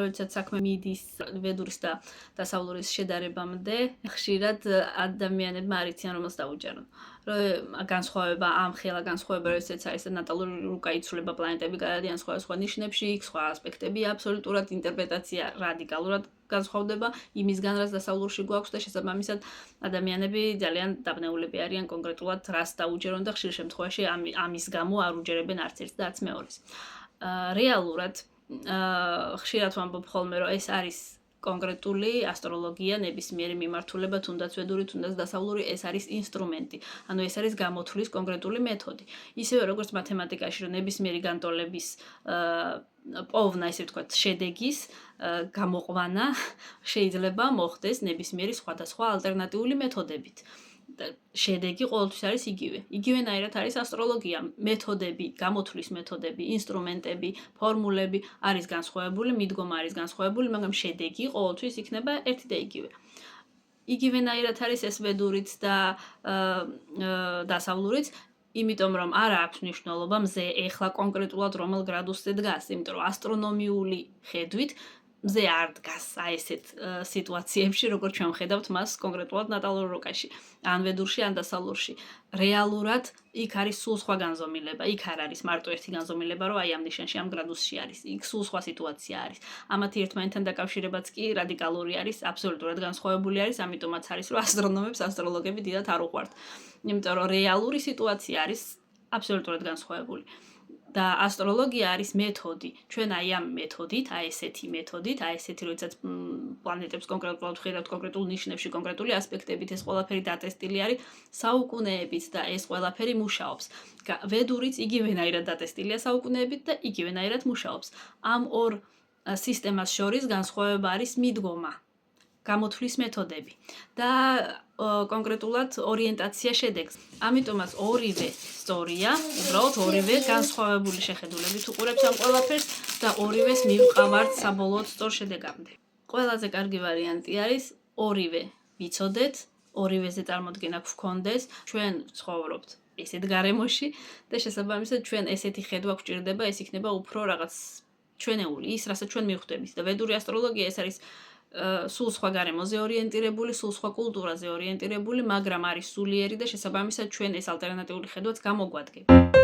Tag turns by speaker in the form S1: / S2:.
S1: როდესაც საქმე მიდის ვედურის და დასავლურის შედარებამდე, ხშირად ადამიანებმა არ იციან რომელს დაუჯერონ. განსხვავება ამ ხელა განსხვავება როდესაც არის ნატალური რუკა იცვლება პლანეტები გადადიან სხვა ნიშნებში, სხვა ასპექტები აბსოლუტურად ინტერპრეტაცია რადიკალურად განსხვავდება იმისგან, რაც დასავლურში გვაქვს და შესაბამისად ადამიანები ძალიან დაბნეულები არიან კონკრეტულად რას დაუჯერონ და ხშირ შემთხვევაში ამის გამო არ უჯერებენ არც ერთს და არც მეორეს. რეალურად ხშირად ვამბობ ხოლმე, რომ ეს არის კონკრეტული ასტროლოგია, ნებისმიერი მიმართულება, თუნდაც ვედური, თუნდაც დასავლური, ეს არის ინსტრუმენტი. ანუ ეს არის გამოთვლის კონკრეტული მეთოდი. ისევე როგორც მათემატიკაში, რომ ნებისმიერი განტოლების პოვნა, ესე ვთქვათ, შედეგის გამოყვანა შეიძლება მოხდეს ნებისმიერი სხვადასხვა ალტერნატიული მეთოდებით. შედეგი ყოველთვის არის იგივე. იგივენაირად არის ასტროლოგია, მეთოდები, გამოთვლის მეთოდები, ინსტრუმენტები, ფორმულები არის განსხვავებული, მიდგომა არის განსხვავებული, მაგრამ შედეგი ყოველთვის იქნება ერთი და იგივე. იგივენაირად არის ეს ვედურიც და დასავლურიც, იმიტომ რომ არ აქვს მნიშვნელობა მზე ეხლა კონკრეტულად რომელ გრადუსზე დგას, იმიტომ რომ ასტრონომიული ხედვით მზე არ დგას აი ესეთ სიტუაციებში, როგორც ჩვენ ვხედავთ მას კონკრეტულად ნატალურ რუკაში, ან ვედურში, ან დასავლურში. რეალურად იქ არის სულ სხვა განზომილება, იქ არ არის მარტო ერთი განზომილება, რომ აი ამ ნიშანში, ამ გრადუსში არის, იქ სულ სხვა სიტუაცია არის. ამათი ერთმანეთთან დაკავშირებაც კი რადიკალური არის, აბსოლუტურად განსხვავებული არის, ამიტომაც არის, რომ ასტრონომებს, ასტროლოგები დიდად არ უყვართ. იმიტომ რომ რეალური სიტუაცია არის აბსოლუტურად განსხვავებული. და ასტროლოგია არის მეთოდი. ჩვენ აი ამ მეთოდით, აი ესეთი მეთოდით, აი ესეთი როდესაც პლანეტებს კონკრეტულად ვხედავთ კონკრეტულ ნიშნებში, კონკრეტული ასპექტებით, ეს ყველაფერი დატესტილი არის საუკუნეებით და ეს ყველაფერი მუშაობს. ვედურიც იგივენაირად დატესტილია საუკუნეებით და იგივენაირად მუშაობს. ამ ორ სისტემას შორის განსხვავება არის მიდგომა, გამოთვლის მეთოდები და კონკრეტულად ორიენტაცია შედეგს. ამიტომაც ორივე სწორია, უბრალოდ ორივე განსხვავებული შეხედულებით უყურებს ამ ყველაფერს და ორივეს მივყავართ საბოლოოდ სწორ შედეგამდე. ყველაზე კარგი ვარიანტი არის ორივე ვიცოდეთ, ორივეზე წარმოდგენა გვქონდეს, ჩვენ ცხოვრობთ ესეთ გარემოში და შესაბამისად ჩვენ ესეთი ხედვა გვჭირდება, ეს იქნება უფრო რაღაც ჩვენეული, ის რასაც ჩვენ მივხვდებით და ვედური ასტროლოგია ეს არის სულ სხვა გარემოზე ორიენტირებული, სულ სხვა კულტურაზე ორიენტირებული, მაგრამ არის სულიერი და შესაბამისად ჩვენ ეს ალტერნატიული ხედვაც გამოგვადგება.